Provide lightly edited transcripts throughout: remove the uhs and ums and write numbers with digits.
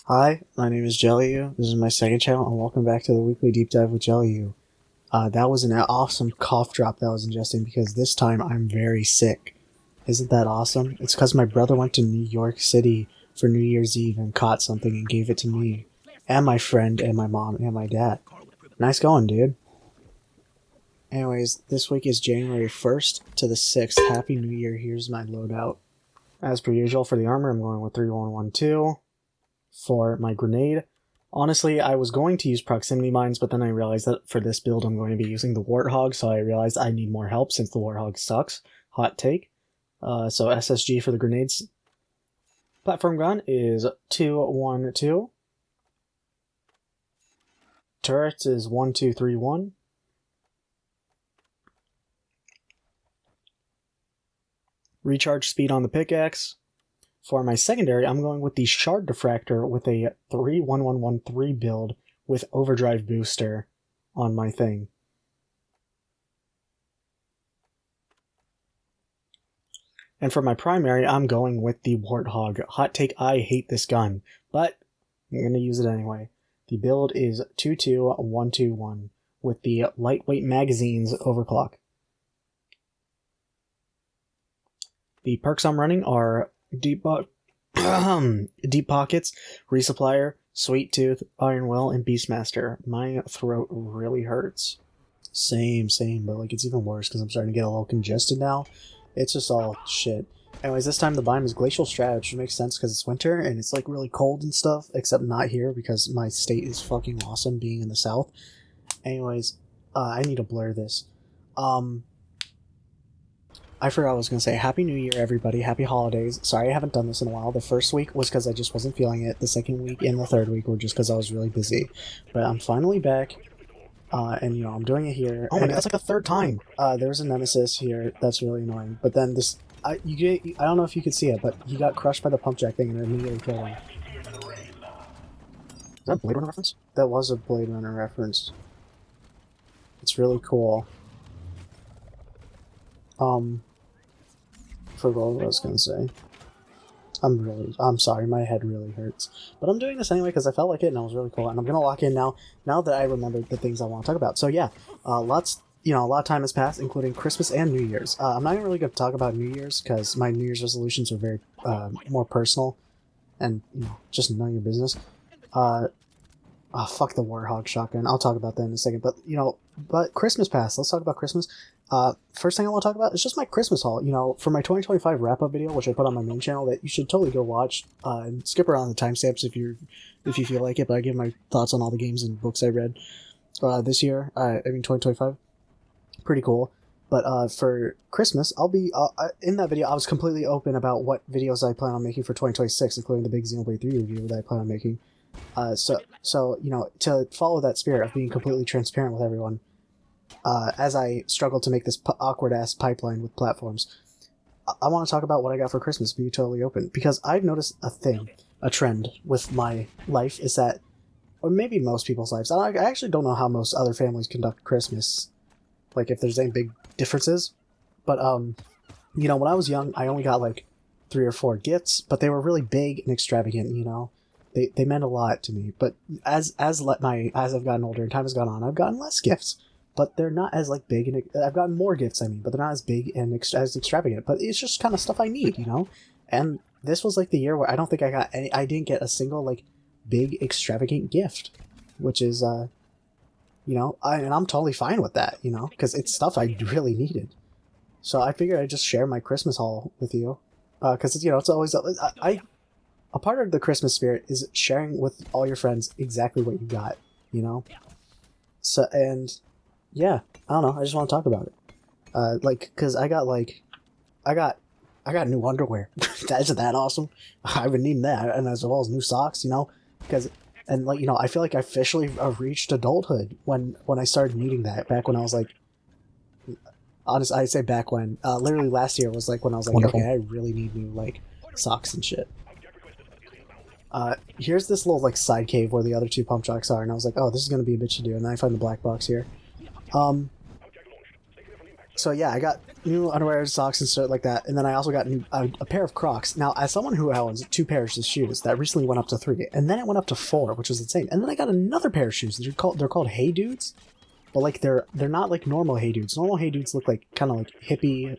Hi, my name is jELeeoo. This is my second channel, and welcome back to the weekly deep dive with jELeeoo. That was an awesome cough drop that I was ingesting because this time I'm very sick. Isn't that awesome? It's because my brother went to New York City for New Year's Eve and caught something and gave it to me, and my friend, and my mom, and my dad. Nice going, dude. Anyways, this week is January 1st to the 6th. Happy New Year. Here's my loadout. As per usual, for the armor, I'm going with 3112. For my grenade, honestly, I was going to use proximity mines, but then I realized that for this build I'm going to be using the Warthog, so I realized I need more help since the Warthog sucks. Hot take. So SSG for the grenades. Platform gun is 212. Turrets is 1231. Recharge speed on the pickaxe. For my secondary, I'm going with the Shard Diffractor with a 31113 build with Overdrive Booster on my thing. And for my primary, I'm going with the Warthog. Hot take, I hate this gun, but I'm going to use it anyway. The build is 22121 with the lightweight magazines overclock. The perks I'm running are Deep Pockets, Resupplier, Sweet Tooth, Iron Will, and Beastmaster. My throat really hurts. Same, but like it's even worse because I'm starting to get a little congested now. It's just all shit. Anyways, this time the biome is Glacial Strat, which makes sense because it's winter and it's like really cold and stuff, except not here because my state is fucking awesome being in the south. Anyways, I need to blur this. I forgot what I was going to say. Happy New Year, everybody. Happy holidays. Sorry I haven't done this in a while. The first week was because I just wasn't feeling it. The second week and the third week were just because I was really busy. But I'm finally back, and, you know, I'm doing it here. Oh my god, that's like the third time! There's a nemesis here that's really annoying. But then this... I don't know if you could see it, but he got crushed by the pump jack thing and it immediately killed him. Is that a Blade Runner reference? That was a Blade Runner reference. It's really cool. Forgot what I was gonna say. I'm sorry, my head really hurts. But I'm doing this anyway because I felt like it and it was really cool. And I'm gonna lock in now that I remembered the things I want to talk about. So yeah, a lot of time has passed, including Christmas and New Year's. I'm not really gonna talk about New Year's because my New Year's resolutions are very, more personal. And, you know, just none of your business. Fuck the Warthog shotgun. I'll talk about that in a second. But, you know, Christmas passed. Let's talk about Christmas. First thing I want to talk about is just my Christmas haul. You know, for my 2025 wrap-up video, which I put on my main channel, that you should totally go watch. And skip around the timestamps if you feel like it. But I give my thoughts on all the games and books I read this year. 2025. Pretty cool. But for Christmas, I'll be in that video. I was completely open about what videos I plan on making for 2026, including the big Xenoblade 3 review that I plan on making. So you know, to follow that spirit of being completely transparent with everyone, as I struggle to make this awkward-ass pipeline with platforms, I want to talk about what I got for Christmas, be totally open, because I've noticed a trend with my life is that, or maybe most people's lives, I actually don't know how most other families conduct Christmas, like if there's any big differences, but, you know, when I was young, I only got like 3 or 4 gifts, but they were really big and extravagant, you know? They meant a lot to me, but as I've gotten older and time has gone on, I've gotten less gifts, but they're not as like big, and I've gotten more gifts, I mean, but they're not as big and as extravagant, but it's just kind of stuff I need, you know? And this was like the year where I don't think I didn't get a single like big extravagant gift, which is, you know, and I'm totally fine with that, you know, because it's stuff I really needed. So I figured I'd just share my Christmas haul with you, because, you know, it's always, a part of the Christmas spirit is sharing with all your friends exactly what you got, you know? So, and, yeah, I don't know, I just want to talk about it. Like, because I got new underwear. Isn't that awesome? I've been needing that, and as well as new socks, you know? Because, and, like, you know, I feel like I officially reached adulthood when I started needing that, back when I was, like, honestly, I say back when, literally last year was, like, when I was like, wonderful. Okay, I really need new, like, socks and shit. Here's this little, like, side cave where the other 2 pump jacks are, and I was like, oh, this is gonna be a bitch to do, and then I find the black box here. So yeah, I got new underwear, socks, and stuff like that, and then I also got a pair of Crocs. Now, as someone who owns 2 pairs of shoes, that recently went up to 3, and then it went up to 4, which was insane. And then I got another pair of shoes. They're called Hey Dudes, but like they're not like normal Hey Dudes. Normal Hey Dudes look like kind of like hippie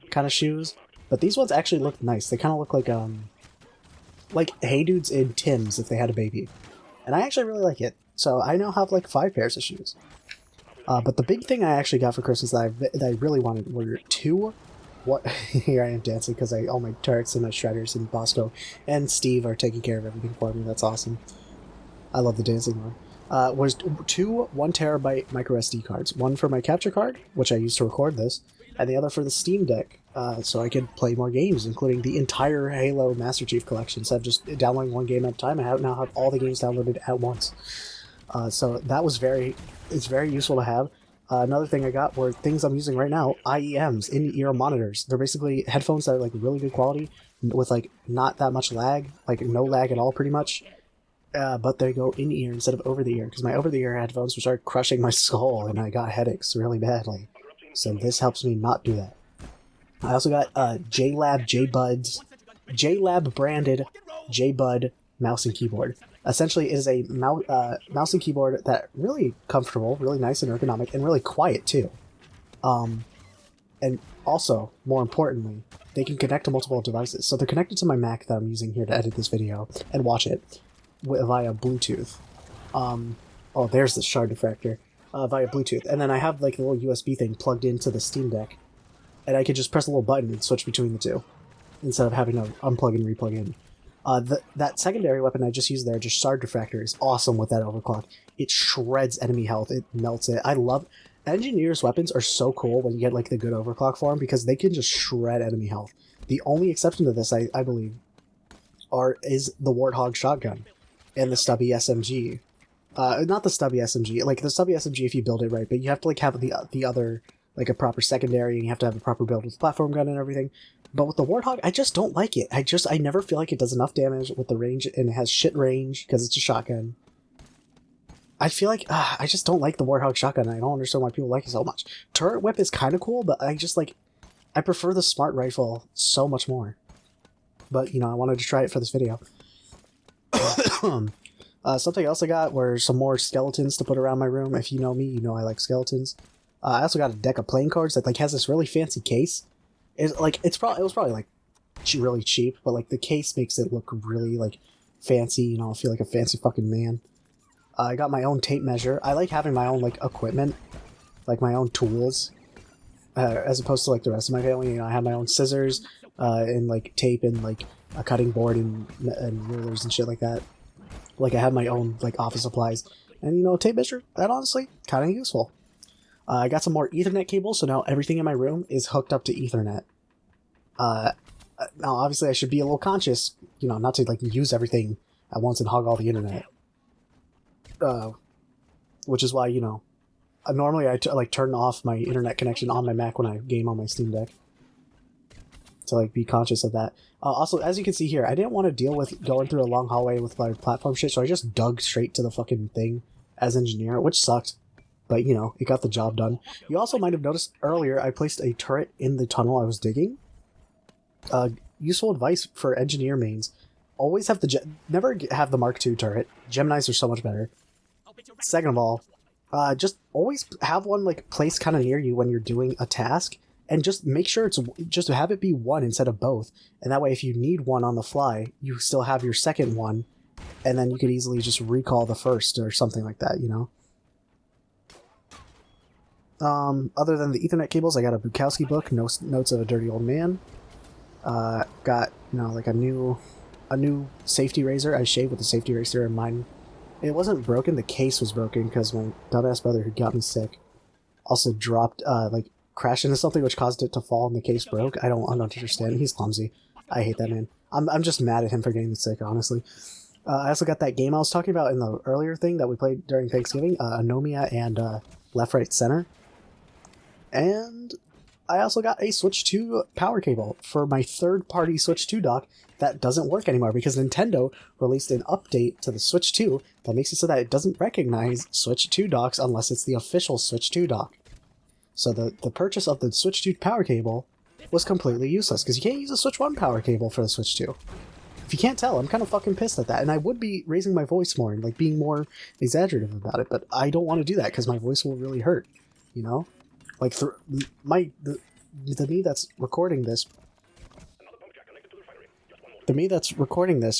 kind of shoes, but these ones actually look nice. They kind of look like Hey Dudes in Tim's if they had a baby, and I actually really like it. So I now have like 5 pairs of shoes. But the big thing I actually got for Christmas that I really wanted were 2. What here I am dancing because all my turrets and my shredders and Bosco and Steve are taking care of everything for me. That's awesome. I love the dancing one. Was 2 1TB micro SD cards. One for my capture card, which I used to record this, and the other for the Steam Deck, so I could play more games, including the entire Halo Master Chief Collection. So I'm just downloading one game at a time. I now have all the games downloaded at once. So that was it's very useful to have. Another thing I got were things I'm using right now, IEMs, in-ear monitors. They're basically headphones that are like really good quality with like not that much lag, like no lag at all pretty much. But they go in-ear instead of over-the-ear, because my over-the-ear headphones would start crushing my skull and I got headaches really badly. So this helps me not do that. I also got jLab branded JBud mouse and keyboard. Essentially, it is a mouse and keyboard that really comfortable, really nice and ergonomic, and really quiet too. And also, more importantly, they can connect to multiple devices. So they're connected to my Mac that I'm using here to edit this video and watch it via Bluetooth. Oh, there's the shard diffractor via Bluetooth, and then I have like the little USB thing plugged into the Steam Deck, and I could just press a little button and switch between the two instead of having to unplug and replug in. That secondary weapon I just used there, just Shard Diffractor, is awesome with that overclock. It shreds enemy health. It melts it. I love... Engineers' weapons are so cool when you get like the good overclock for them because they can just shred enemy health. The only exception to this, I believe, is the Warthog shotgun and the stubby SMG. Not the stubby SMG. Like the stubby SMG if you build it right, but you have to like have the other, like a proper secondary, and you have to have a proper build with platform gun and everything. But with the Warthog, I just don't like it. I never feel like it does enough damage with the range, and it has shit range because it's a shotgun. I feel like, I just don't like the Warthog shotgun. I don't understand why people like it so much. Turret whip is kind of cool, but I prefer the smart rifle so much more. But, you know, I wanted to try it for this video. Something else I got were some more skeletons to put around my room. If you know me, you know I like skeletons. I also got a deck of playing cards that like has this really fancy case. It was probably like really cheap, but like the case makes it look really like fancy. You know, I feel like a fancy fucking man. I got my own tape measure. I like having my own like equipment, like my own tools, as opposed to like the rest of my family. You know, I have my own scissors and like tape and like a cutting board and rulers and shit like that. Like I have my own like office supplies, and you know, tape measure, that honestly kind of useful. I got some more Ethernet cables, so now everything in my room is hooked up to Ethernet. Now, obviously, I should be a little conscious, you know, not to like use everything at once and hog all the internet. Which is why, you know, normally I turn off my internet connection on my Mac when I game on my Steam Deck. To like be conscious of that. Also, as you can see here, I didn't want to deal with going through a long hallway with my platform shit, so I just dug straight to the fucking thing as engineer, which sucked. But, you know, it got the job done. You also might have noticed earlier I placed a turret in the tunnel I was digging. Useful advice for engineer mains. Always have never have the Mark II turret. Geminis are so much better. Second of all, just always have one like placed kind of near you when you're doing a task. And just make sure just have it be one instead of both. And that way if you need one on the fly, you still have your second one. And then you could easily just recall the first or something like that, you know? Other than the Ethernet cables, I got a Bukowski book, Notes of a Dirty Old Man. Got, you know, like a new safety razor. I shaved with a safety razor in mine. It wasn't broken, the case was broken because my dumbass brother who got me sick also dropped, crashed into something which caused it to fall and the case broke. I don't understand. He's clumsy. I hate that man. I'm just mad at him for getting sick, honestly. I also got that game I was talking about in the earlier thing that we played during Thanksgiving, Anomia and Left, Right, Center. And I also got a Switch 2 power cable for my third-party Switch 2 dock that doesn't work anymore because Nintendo released an update to the Switch 2 that makes it so that it doesn't recognize Switch 2 docks unless it's the official Switch 2 dock. So the purchase of the Switch 2 power cable was completely useless, because you can't use a Switch 1 power cable for the Switch 2. If you can't tell, I'm kind of fucking pissed at that, and I would be raising my voice more and like being more exaggerative about it, but I don't want to do that because my voice will really hurt, you know? Like, the me that's recording this,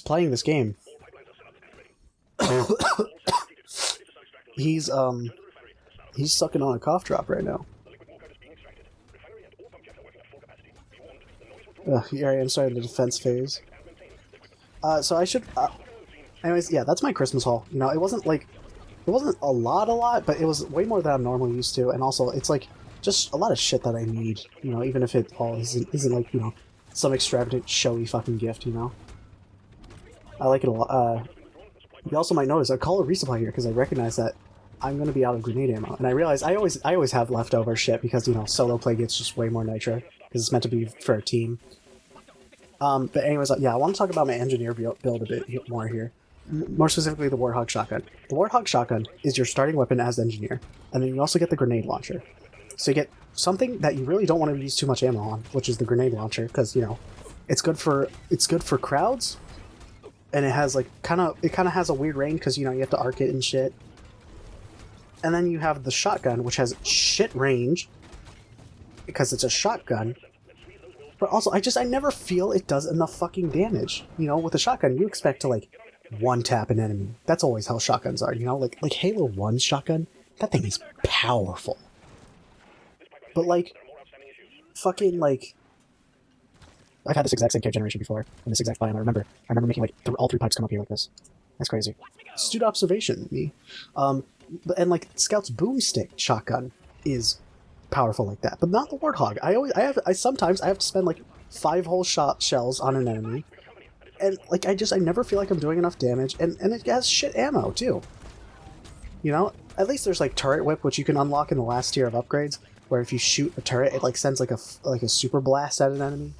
playing this game, he's sucking on a cough drop right now. Here I am starting the defense phase. So I should... anyways, yeah, that's my Christmas haul. You know, it wasn't a lot, but it was way more than I'm normally used to, and also, it's like, just a lot of shit that I need, you know, even if it all isn't like, you know, some extravagant, showy fucking gift, you know? I like it a lot. You also might notice I call a resupply here, because I recognize that I'm going to be out of grenade ammo, and I realize I always have leftover shit, because, you know, solo play gets just way more nitro, because it's meant to be for a team. But anyways, yeah, I want to talk about my engineer build a bit more here. More specifically, the Warthog shotgun. The Warthog shotgun is your starting weapon as engineer, and then you also get the grenade launcher. So you get something that you really don't want to use too much ammo on, which is the grenade launcher, because, you know, it's good for crowds, and it has like kind of has a weird range because, you know, you have to arc it and shit. And then you have the shotgun, which has shit range because it's a shotgun. But also, I never feel it does enough fucking damage. You know, with a shotgun, you expect to, like, one-tap an enemy. That's always how shotguns are, you know? Like Halo 1's shotgun, that thing is powerful. But, like, fucking, like... I've had this exact same cave generation before, in this exact biome. I remember making, like, all 3 pipes come up here like this. That's crazy. Astute observation, me. And, like, Scout's boomstick shotgun is powerful like that, but not the Warthog. Sometimes I have to spend like 5 whole shot shells on an enemy, and like I never feel like I'm doing enough damage, and it has shit ammo too. You know, at least there's like turret whip, which you can unlock in the last tier of upgrades, where if you shoot a turret, it like sends like a super blast at an enemy,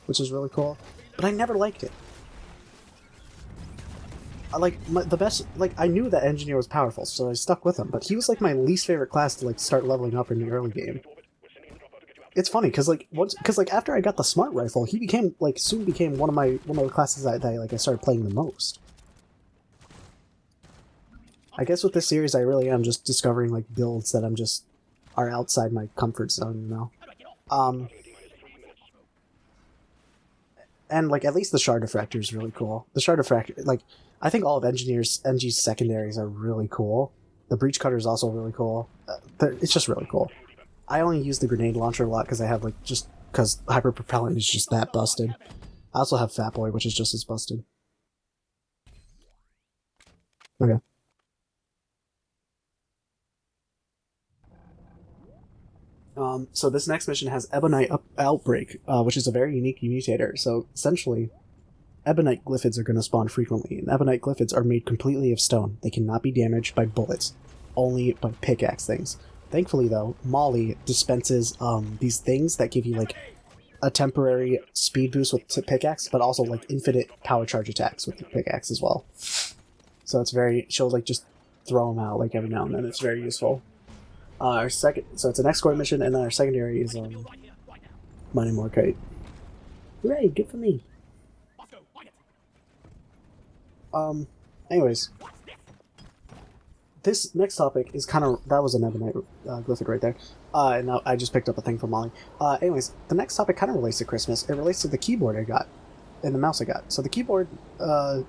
which is really cool. But I never liked it. I knew that engineer was powerful, so I stuck with him, but he was like my least favorite class to like start leveling up in the early game. It's funny because after I got the smart rifle, he soon became one of the classes that I started playing the most. I guess with this series, I really am just discovering like builds that are outside my comfort zone, you know. And like at least the Shard Diffractor is really cool. The Shard Diffractor, like, I think all of NG's secondaries are really cool. The Breach Cutter is also really cool. It's just really cool. I only use the grenade launcher a lot because I have because Hyper Propellant is just that busted. I also have Fat Boy, which is just as busted. Okay. So this next mission has Ebonite Outbreak, which is a very unique mutator. So essentially, Ebonite glyphids are going to spawn frequently, and Ebonite glyphids are made completely of stone. They cannot be damaged by bullets, only by pickaxe things. Thankfully, though, Molly dispenses these things that give you like a temporary speed boost with pickaxe, but also like infinite power charge attacks with the pickaxe as well. So she'll like just throw them out like every now and then. It's very useful. So it's an escort mission, and then our secondary is mining more kite. Hooray, good for me. Anyways, this next topic is that was an Ebonite glyphid right there. And now I just picked up a thing from Molly. Anyways, the next topic kind of relates to Christmas. It relates to the keyboard I got, and the mouse I got. So the keyboard, the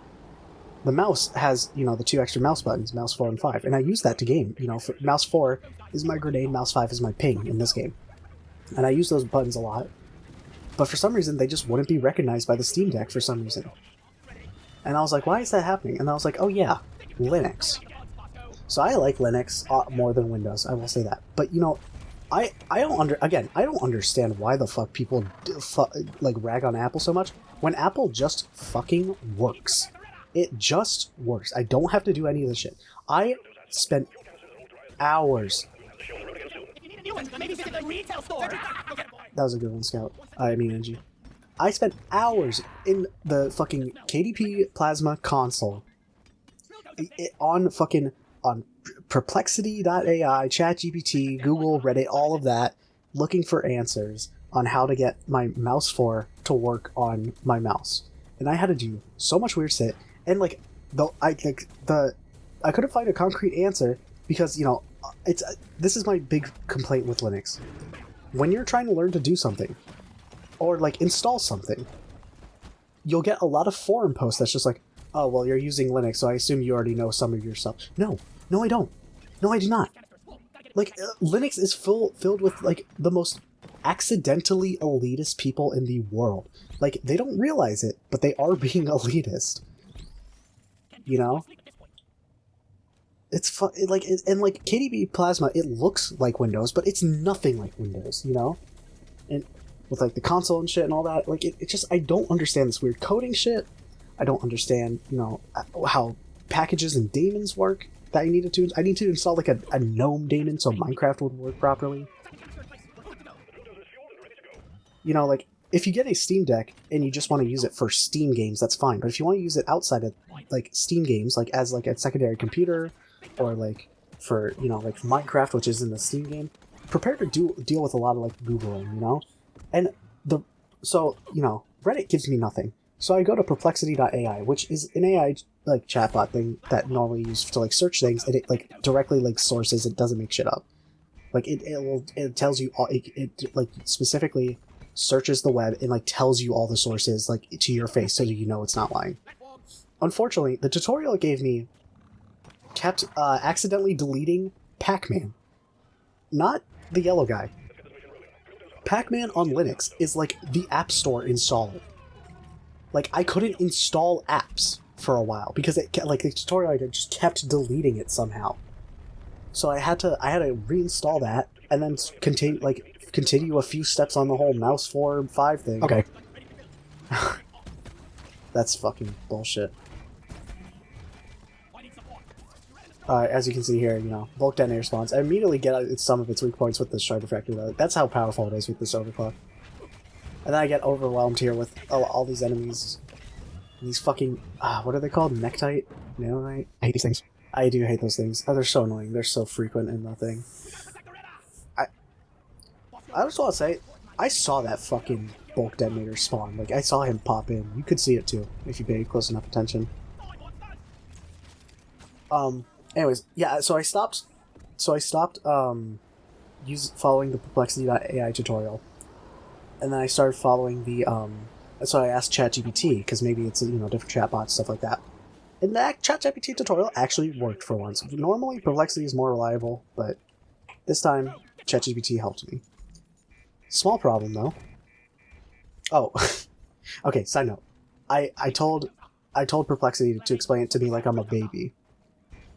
mouse has, you know, the 2 extra mouse buttons, mouse 4 and 5, and I use that to game. You know, mouse 4 is my grenade, mouse 5 is my ping in this game. And I use those buttons a lot. But for some reason, they just wouldn't be recognized by the Steam Deck for some reason. And I was like, why is that happening? And I was like, oh yeah, Linux. So I like Linux more than Windows, I will say that. But, you know, I don't understand why the fuck people rag on Apple so much when Apple just fucking works. It just works. I don't have to do any of this shit. I spent hours. That was a good one, Scout. NG. I spent hours in the fucking KDP Plasma console on Perplexity.ai, ChatGPT, Google, Reddit, all of that, looking for answers on how to get my mouse 4 to work on my mouse. And I had to do so much weird shit. And like, I couldn't find a concrete answer because, you know, this is my big complaint with Linux. When you're trying to learn to do something, or like install something, you'll get a lot of forum posts that's just like, oh, well, you're using Linux, so I assume you already know some of your stuff. No, I don't. No, I do not. Like, Linux is filled with, like, the most accidentally elitist people in the world. Like, they don't realize it, but they are being elitist. You know? It's fun, like, and like, KDB Plasma, it looks like Windows, but it's nothing like Windows, you know? And with, like, the console and shit and all that, like, it just, I don't understand this weird coding shit. I don't understand, you know, how packages and daemons work that I need to install, like, a GNOME daemon so Minecraft would work properly. You know, like, if you get a Steam Deck and you just want to use it for Steam games, that's fine. But if you want to use it outside of, like, Steam games, like, as, like, a secondary computer, or, like, for, you know, like, Minecraft, which is in the Steam game, prepare to deal with a lot of, like, Googling, you know? And so, you know, Reddit gives me nothing. So I go to Perplexity.ai, which is an AI, like, chatbot thing that normally used to, like, search things, and it, like, directly, like, sources, it doesn't make shit up. Like, it tells you all, it like, specifically searches the web and, like, tells you all the sources, like, to your face so that you know it's not lying. Unfortunately, the tutorial it gave me kept accidentally deleting Pac-Man. Not the yellow guy. Pac-Man on Linux is, like, the App Store installer. Like, I couldn't install apps for a while because it, like, the tutorial I did just kept deleting it somehow. So I had to reinstall that and then continue a few steps on the whole mouse 4 and 5 thing. Okay. That's fucking bullshit. As you can see here, you know, bulk detonator spawns. I immediately get some of its weak points with the Strider Factory, though. That's how powerful it is with this overclock. And then I get overwhelmed here with all these enemies. These fucking, what are they called? Mectite? Nanite? I hate these things. I do hate those things. Oh, they're so annoying. They're so frequent in the thing. I just want to say, I saw that fucking bulk detonator spawn. Like, I saw him pop in. You could see it too, if you paid close enough attention. Anyways, yeah, so I stopped following the Perplexity.ai tutorial. And then I started following the, so I asked ChatGPT, because maybe it's, you know, different chatbots, stuff like that. And that ChatGPT tutorial actually worked for once. Normally, Perplexity is more reliable, but this time, ChatGPT helped me. Small problem, though. Oh, okay, side note. I told Perplexity to explain it to me like I'm a baby.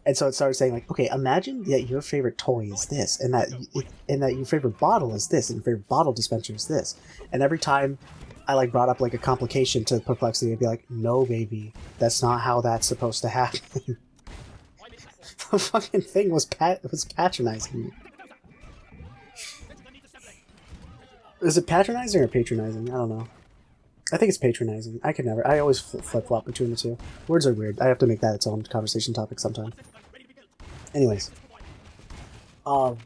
And so it started saying, like, okay, imagine that your favorite toy is this, and that your favorite bottle is this, and your favorite bottle dispenser is this. And every time I, like, brought up, like, a complication to Perplexity, I'd be like, no, baby, that's not how that's supposed to happen. The fucking thing was patronizing me. Is it patronizing or patronizing? I don't know. I think it's patronizing. I always flip-flop between the two. Words are weird. I have to make that its own conversation topic sometime. Anyways. What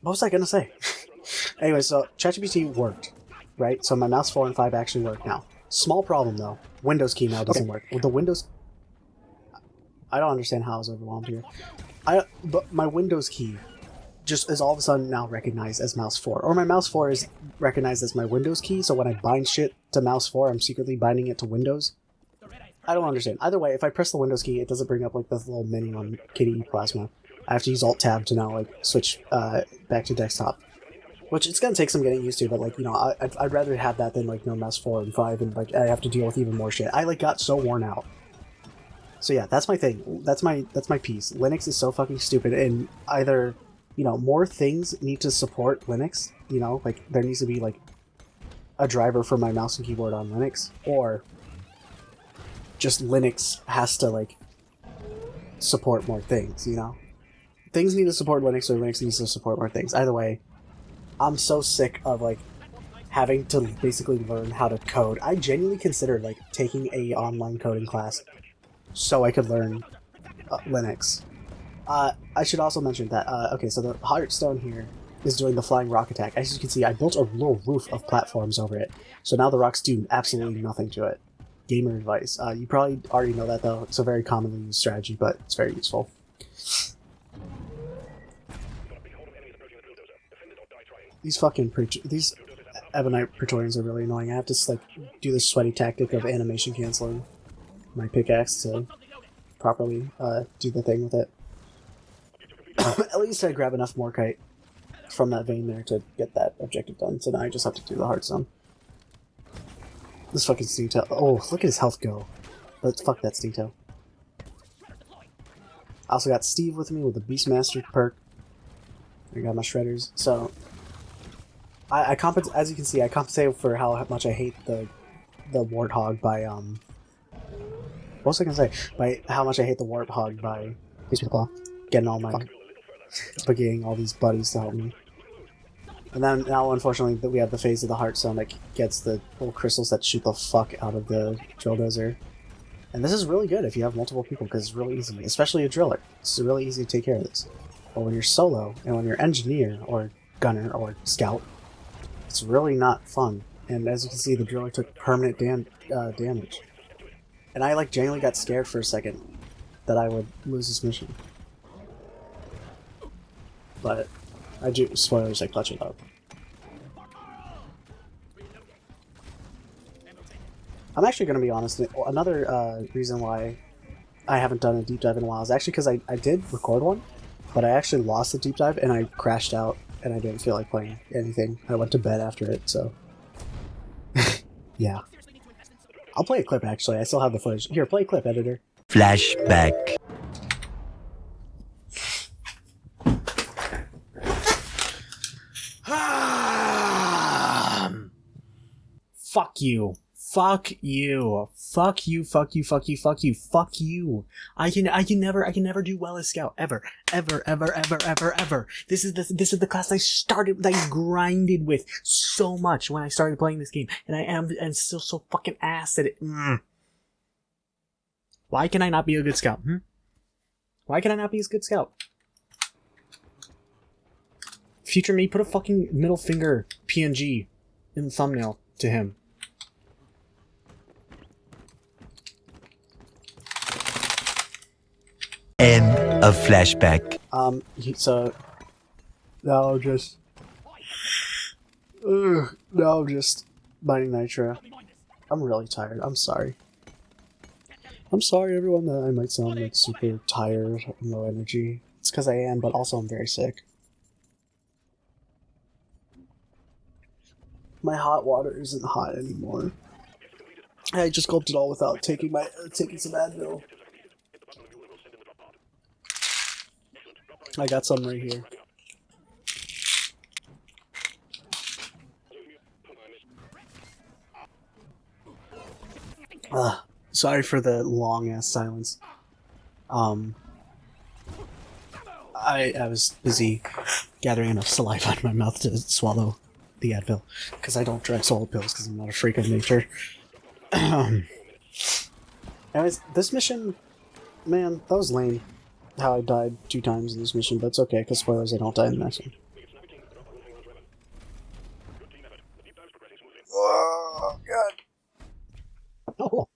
was I gonna say? Anyway, so ChatGPT worked, right? So my mouse 4 and 5 actually work now. Small problem, though. Windows key now doesn't work. With the Windows... I don't understand how I was overwhelmed here. But my Windows key just is all of a sudden now recognized as mouse 4. Or my mouse 4 is recognized as my Windows key, so when I bind shit to mouse 4, I'm secretly binding it to Windows. I don't understand. Either way, if I press the Windows key, it doesn't bring up, like, this little menu on KDE Plasma. I have to use Alt-Tab to now, like, switch back to desktop. Which, it's gonna take some getting used to, but, like, you know, I'd rather have that than, like, no mouse 4 and 5, and, like, I have to deal with even more shit. I, like, got so worn out. So yeah, that's my thing. That's my piece. Linux is so fucking stupid, and either... You know, more things need to support Linux, you know, like, there needs to be, like, a driver for my mouse and keyboard on Linux, or just Linux has to, like, support more things, you know? Things need to support Linux, or Linux needs to support more things. Either way, I'm so sick of, like, having to basically learn how to code. I genuinely considered, like, taking a online coding class so I could learn Linux. I should also mention that, okay, so the Heartstone here is doing the flying rock attack. As you can see, I built a little roof of platforms over it, so now the rocks do absolutely nothing to it. Gamer advice. You probably already know that, though. It's a very commonly used strategy, but it's very useful. These fucking these Ebonite Praetorians are really annoying. I have to, like, do the sweaty tactic of animation canceling my pickaxe to properly do the thing with it. At least I grab enough Morkite from that vein there to get that objective done, so now I just have to do the Heartstone. This fucking Stingtail. Oh, look at his health go. But fuck that Stingtail. I also got Steve with me with the Beastmaster perk. I got my Shredders. So, I compensate, as you can see, I compensate for how much I hate the Warthog by, what was I gonna say? By how much I hate the Warthog by Beast with Claw. Getting all my... getting all these buddies to help me. And then now, unfortunately, we have the phase of the Heartstone that gets the little crystals that shoot the fuck out of the drill dozer. And this is really good if you have multiple people, because it's really easy, especially a driller. It's really easy to take care of this. But when you're solo, and when you're engineer, or gunner, or scout, it's really not fun. And as you can see, the driller took permanent damage. And I, like, genuinely got scared for a second that I would lose this mission. But I do, spoilers, I clutch it up. I'm actually going to be honest, another reason why I haven't done a deep dive in a while is actually because I did record one, but I actually lost the deep dive and I crashed out and I didn't feel like playing anything. I went to bed after it, so... yeah. I'll play a clip, actually. I still have the footage. Here, play a clip, editor. Flashback. Fuck you. Fuck you. Fuck you, fuck you, fuck you, fuck you, fuck you. I can never do well as Scout. Ever. This is the class that I grinded with so much when I started playing this game. And I'm still so fucking ass at it. Why can I not be a good Scout? Why can I not be a good Scout? Future me, put a fucking middle finger PNG in the thumbnail to him. End of flashback. So now I'm just mining Nitro. I'm really tired. I'm sorry. I'm sorry, everyone, that I might sound like super tired and low energy. It's because I am, but also I'm very sick. My hot water isn't hot anymore. I just gulped it all without taking some Advil. I got some right here. Sorry for the long ass silence. I was busy gathering enough saliva in my mouth to swallow the Advil, because I don't drink solo pills because I'm not a freak of nature. Anyways, this mission, man, that was lame. How I died 2 times in this mission, but it's okay, because spoilers, I don't die in the next one. Oh, God. Oh,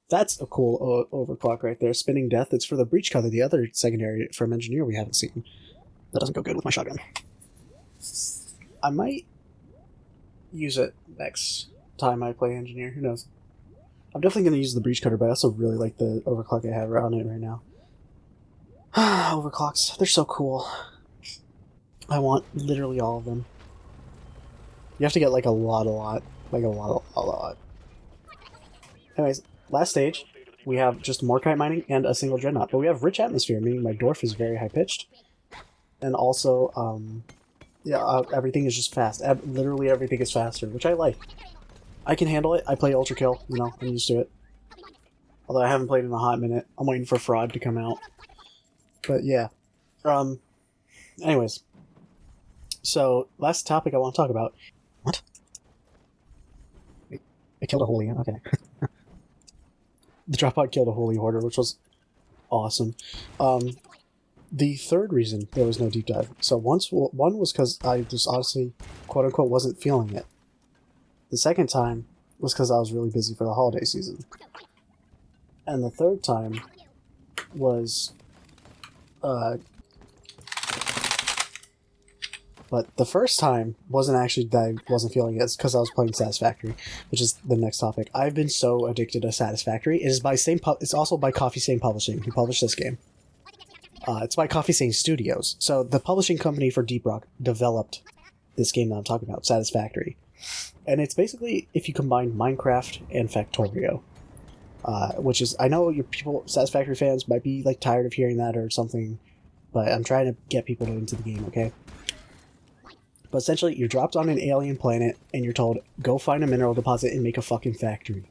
that's a cool overclock right there. Spinning Death. It's for the Breach Cutter, the other secondary from Engineer we haven't seen. That doesn't go good with my shotgun. I might use it next time I play Engineer. Who knows? I'm definitely going to use the Breach Cutter, but I also really like the overclock I have on it right now. Overclocks. They're so cool. I want literally all of them. You have to get like a lot. Like a lot. Anyways, last stage, we have just Morkite mining and a single Dreadnought. But we have Rich Atmosphere, meaning my Dwarf is very high-pitched. And also, everything is just fast. Literally everything is faster, which I like. I can handle it. I play Ultra Kill, you know, I'm used to it. Although I haven't played in a hot minute. I'm waiting for Fraud to come out. But yeah. Anyways. So, last topic I want to talk about. What? I killed a holy, okay. The drop pod killed a holy hoarder, which was awesome. The third reason there was no deep dive. So one was because I just honestly, quote unquote, wasn't feeling it. The second time was because I was really busy for the holiday season. And the third time was, but the first time wasn't actually that I wasn't feeling it. It's because I was playing Satisfactory, which is the next topic. I've been so addicted to Satisfactory. It is by it's also by Coffee Stain Publishing, who published this game. It's by Coffee Stain Studios. So the publishing company for Deep Rock developed this game that I'm talking about, Satisfactory. And it's basically if you combine Minecraft and Factorio. Which is, I know your people, Satisfactory fans might be like tired of hearing that or something, but I'm trying to get people into the game, okay? But essentially, you're dropped on an alien planet, and you're told, go find a mineral deposit and make a fucking factory.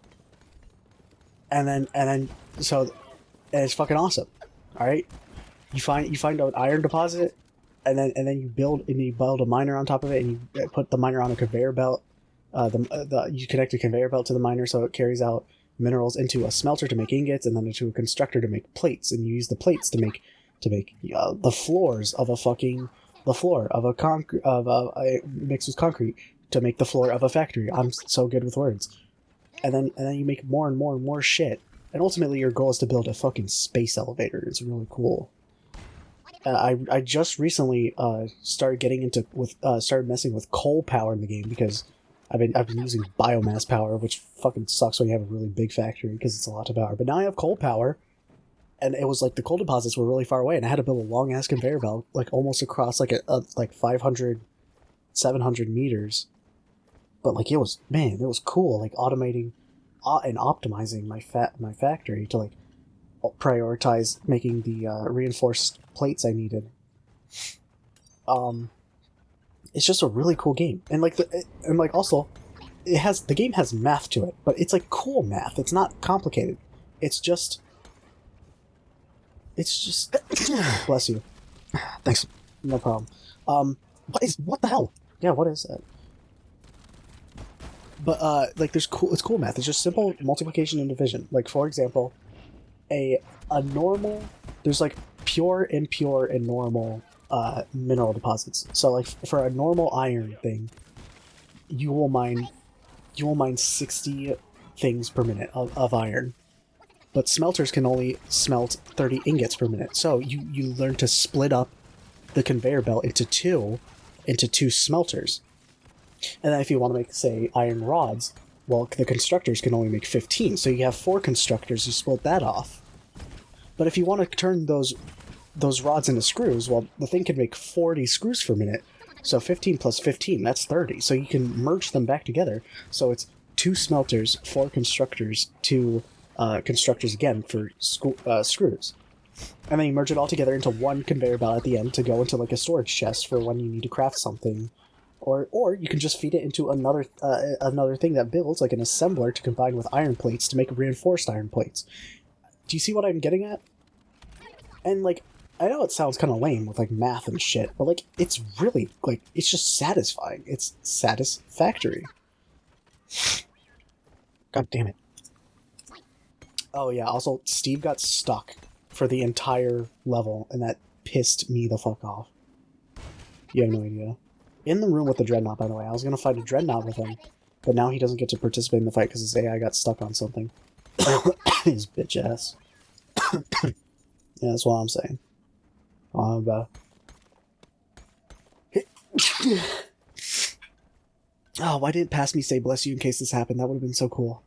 And it's fucking awesome, alright? You find an iron deposit, and then you build a miner on top of it, and you put the miner on a conveyor belt. You connect a conveyor belt to the miner so it carries out minerals into a smelter to make ingots, and then into a constructor to make plates, and you use the plates to make the floors of mixed with concrete to make the floor of a factory. I'm so good with words. And then you make more and more and more shit, and ultimately your goal is to build a fucking space elevator. It's really cool. I just recently started messing with coal power in the game because I've been using biomass power, which fucking sucks when you have a really big factory because it's a lot of power. But now I have coal power, and it was like the coal deposits were really far away, and I had to build a long ass conveyor belt, like almost across like like 500, 700 meters. But like it was cool, like automating and optimizing my factory to like prioritize making the reinforced plates I needed. It's just a really cool game, and also, the game has math to it, but it's like cool math. It's not complicated. It's just bless you. Thanks. No problem. What the hell? Yeah, what is that? But it's cool math. It's just simple multiplication and division. Like, for example, a normal, there's like pure, impure, and normal mineral deposits. So like for a normal iron thing, you will mine 60 things per minute of iron. But smelters can only smelt 30 ingots per minute. So you learn to split up the conveyor belt into two smelters. And then if you want to make, say, iron rods, well, the constructors can only make 15. So you have 4 constructors, you split that off. But if you want to turn those rods into screws, well, the thing can make 40 screws per minute. So 15 plus 15, that's 30. So you can merge them back together. So it's 2 smelters, 4 constructors, 2 constructors again for screws. And then you merge it all together into one conveyor belt at the end to go into like a storage chest for when you need to craft something. Or you can just feed it into another thing that builds, like an assembler, to combine with iron plates to make reinforced iron plates. Do you see what I'm getting at? And like, I know it sounds kind of lame with like math and shit, but like, it's really like, it's just satisfying. It's satisfactory. God damn it. Oh yeah, also, Steve got stuck for the entire level, and that pissed me the fuck off. You have no idea. In the room with the Dreadnought, by the way. I was gonna fight a Dreadnought with him, but now he doesn't get to participate in the fight because his AI got stuck on something. His bitch ass. Yeah, that's what I'm saying. Oh, why didn't Past Me say bless you in case this happened? That would have been so cool.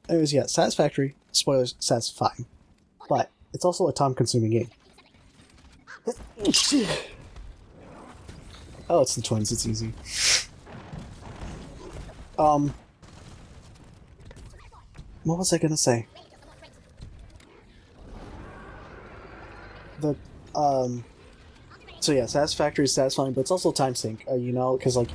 Anyways, yeah, Satisfactory. Spoilers, satisfying. But it's also a time-consuming game. Oh, it's the twins, it's easy. What was I gonna say? So yeah, Satisfactory is satisfying, but it's also a time sink, you know, because like,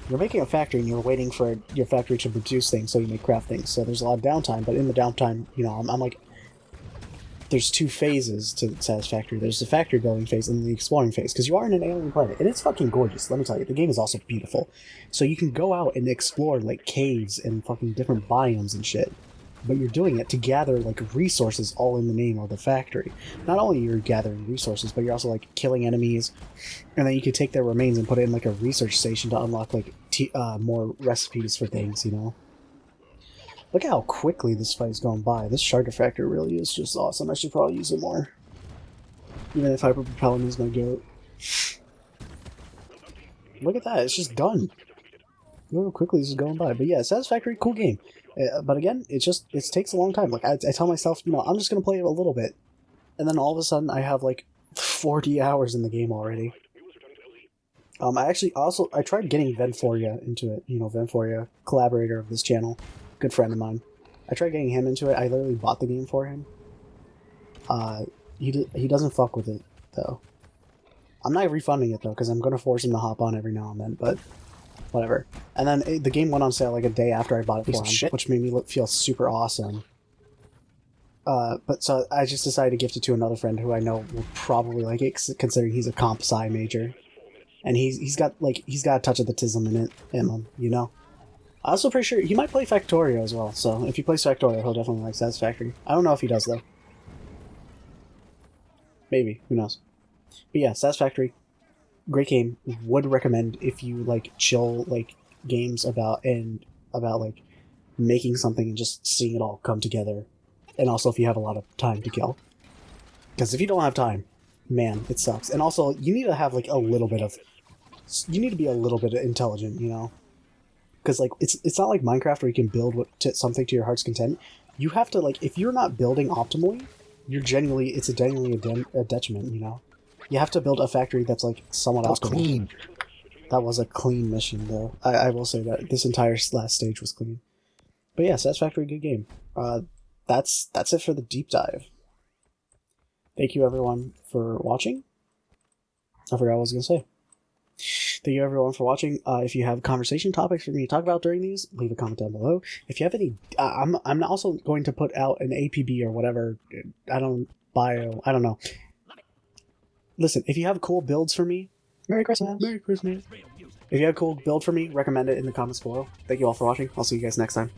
you're making a factory and you're waiting for your factory to produce things so you may craft things, so there's a lot of downtime, but in the downtime, you know, I'm like, there's two phases to Satisfactory. There's the factory building phase and the exploring phase, because you are in an alien planet, and it's fucking gorgeous, let me tell you. The game is also beautiful. So you can go out and explore, like, caves and fucking different biomes and shit. But you're doing it to gather, like, resources all in the name of the factory. Not only you're gathering resources, but you're also, like, killing enemies, and then you can take their remains and put it in, like, a research station to unlock, like, more recipes for things, you know? Look at how quickly this fight is going by. This Shard Refractor really is just awesome. I should probably use it more. Even if Hyperpropellant is my goat. Look at that, it's just done. Look how quickly this is going by. But yeah, Satisfactory, cool game. But again, it takes a long time. Like, I tell myself, you know, I'm just going to play it a little bit. And then all of a sudden, I have like 40 hours in the game already. I tried getting Venforia into it. You know, Venforia, collaborator of this channel. Good friend of mine. I tried getting him into it. I literally bought the game for him. He doesn't fuck with it, though. I'm not refunding it, though, because I'm going to force him to hop on every now and then, but whatever. And then the game went on sale like a day after I bought it for him, which made me feel super awesome. But so I just decided to gift it to another friend who I know will probably like it, considering he's a comp sci major. And he's got a touch of the tism in him, you know? I'm also pretty sure he might play Factorio as well, so if he plays Factorio, he'll definitely like Satisfactory. I don't know if he does, though. Maybe, who knows. But yeah, Satisfactory, great game. Would recommend if you like chill like games about like making something and just seeing it all come together. And also if you have a lot of time to kill. Because if you don't have time, man, it sucks. And also, you need to have like a little bit of... You need to be a little bit intelligent, you know? Because like it's not like Minecraft where you can build something to your heart's content. You have to, like, if you're not building optimally, it's genuinely a detriment, you know? You have to build a factory that's like somewhat optimal. That was a clean mission, though. I will say that this entire last stage was clean. But yeah, Satisfactory, good game. That's it for the deep dive. Thank you everyone for watching. I forgot what I was gonna say. Thank you everyone for watching. If you have conversation topics for me to talk about during these, leave a comment down below. If you have any, I'm also going to put out an APB or whatever. I don't know. Listen, if you have cool builds for me, Merry Christmas. Merry Christmas. If you have a cool build for me, recommend it in the comments below. Thank you all for watching. I'll see you guys next time.